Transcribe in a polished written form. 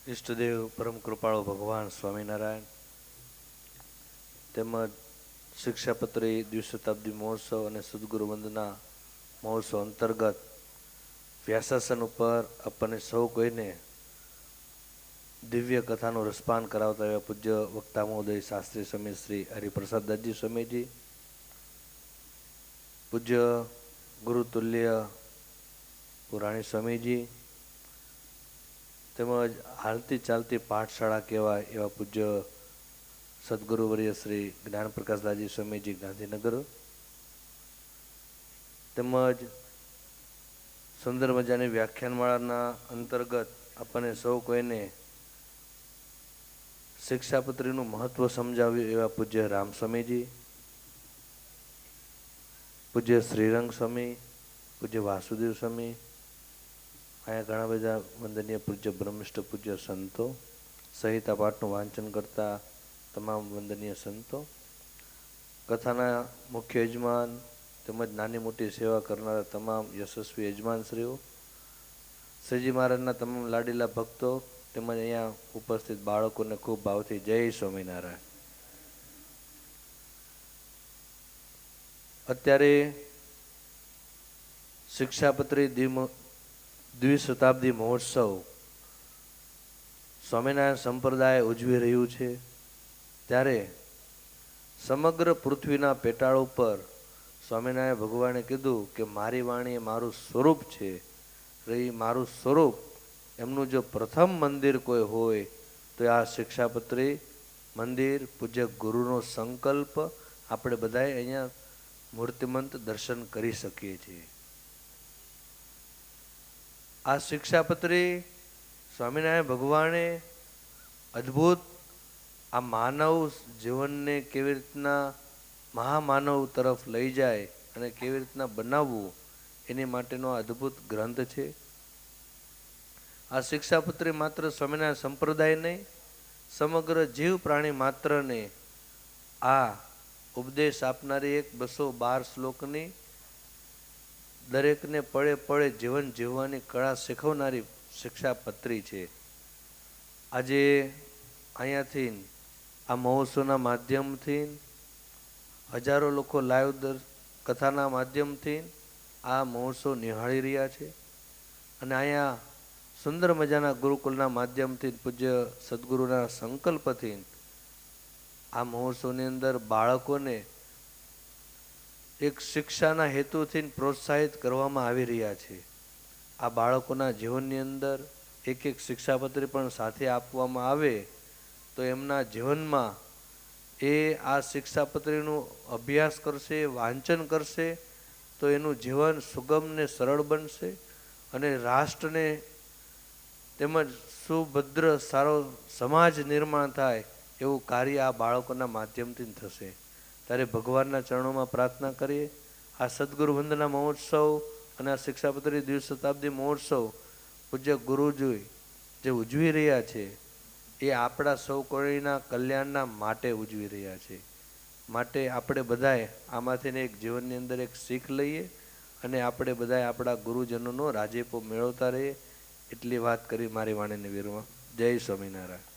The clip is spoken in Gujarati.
ઈષ્ટદેવ પરમ કૃપાળુ ભગવાન સ્વામિનારાયણ તેમજ શિક્ષાપત્રી દ્વિશતાબ્દી મહોત્સવ અને સદગુરુ વંદના મહોત્સવ અંતર્ગત વ્યાસાસન ઉપર આપણને સૌ કોઈને દિવ્ય કથાનું રસપાન કરાવતા એવા પૂજ્ય વક્તા મહોદય શાસ્ત્રી સ્વામી શ્રી હરિપ્રસાદ દાસજી સ્વામીજી, પૂજ્ય ગુરુતુલ્ય પુરાણી સ્વામીજી તેમજ હાલતી ચાલતી પાઠશાળા કહેવાય એવા પૂજ્ય સદગુરુવર્ય શ્રી જ્ઞાનપ્રકાશદાસજી સ્વામીજી ગાંધીનગર, તેમજ સુંદર મજાની વ્યાખ્યાનમાળાના અંતર્ગત આપણને સૌ કોઈને શિક્ષાપત્રીનું મહત્વ સમજાવ્યું એવા પૂજ્ય રામ સ્વામીજી, પૂજ્ય શ્રીરંગ સ્વામી, પૂજ્ય વાસુદેવ સ્વામી, અહીંયા ઘણા બધા વંદનીય પૂજ્ય બ્રહ્મનિષ્ઠ પૂજ્ય સંતો સહિત આ પાઠનું વાંચન કરતા તમામ વંદનીય સંતો, કથાના મુખ્ય યજમાન તેમજ નાની મોટી સેવા કરનારા તમામ યશસ્વી યજમાનશ્રીઓ, શ્રીજી મહારાજના તમામ લાડીલા ભક્તો તેમજ અહીંયા ઉપસ્થિત બાળકોને ખૂબ ભાવથી જય સ્વામિનારાયણ. અત્યારે શિક્ષાપત્રી દ્વિશતાબ્દી મહોત્સવ સ્વામિનારાયણ સંપ્રદાય ઉજવી રહ્યું છે, ત્યારે સમગ્ર પૃથ્વીના પેટાળ ઉપર સ્વામિનારાયણ ભગવાને કીધું કે મારી વાણી એ મારું સ્વરૂપ છે, એ મારું સ્વરૂપ એમનું જો પ્રથમ મંદિર કોઈ હોય તો આ શિક્ષાપત્રી મંદિર પૂજ્ય ગુરુનો સંકલ્પ આપણે બધાએ અહીંયા મૂર્તિમંત દર્શન કરી શકીએ છીએ. આ શિક્ષાપત્રી સ્વામિનારાયણ ભગવાને અદ્ભુત આ માનવ જીવનને કેવી રીતના મહામાનવ તરફ લઈ જાય અને કેવી રીતના બનાવવું એની માટેનો અદ્ભુત ગ્રંથ છે. આ શિક્ષાપત્રી માત્ર સ્વામિનારાયણ સંપ્રદાય નહીં, સમગ્ર જીવ પ્રાણી માત્રને આ ઉપદેશ આપનારી એક 212 શ્લોકની દરેકને પળે પળે જીવન જીવવાની કળા શીખવનારી શિક્ષાપત્રી છે. આજે અહીંયાથી આ મહોત્સવના માધ્યમથી હજારો લોકો લાઈવ કથાના માધ્યમથી આ મહોત્સવ નિહાળી રહ્યા છે અને અહીંયા સુંદર મજાના ગુરુકુલના માધ્યમથી પૂજ્ય સદગુરુના સંકલ્પથી આ મહોત્સવની અંદર બાળકોને એક શિક્ષાના હેતુથી પ્રોત્સાહિત કરવામાં આવી રહ્યા છે. આ બાળકોના જીવનની અંદર એક એક શિક્ષાપત્રી પણ સાથે આપવામાં આવે તો એમના જીવનમાં એ આ શિક્ષાપત્રીનું અભ્યાસ કરશે, વાંચન કરશે તો એનું જીવન સુગમ ને સરળ બનશે અને રાષ્ટ્રને તેમજ સુભદ્ર સારો સમાજ નિર્માણ થાય એવું કાર્ય આ બાળકોના માધ્યમથી થશે. ત્યારે ભગવાનના ચરણોમાં પ્રાર્થના કરીએ આ સદગુરુ વંદના મહોત્સવ અને આ શિક્ષાપત્રી દ્વિશતાબ્દી મહોત્સવ પૂજ્ય ગુરુજી જે ઉજવી રહ્યા છે એ આપણા સૌ કોઈના કલ્યાણના માટે ઉજવી રહ્યા છે. માટે આપણે બધાએ આમાંથીને એક જીવનની અંદર એક શીખ લઈએ અને આપણે બધાએ આપણા ગુરુજનોનો રાજીપો મેળવતા રહીએ. એટલી વાત કરી મારી વાણીને વિરમા. જય સ્વામિનારાયણ.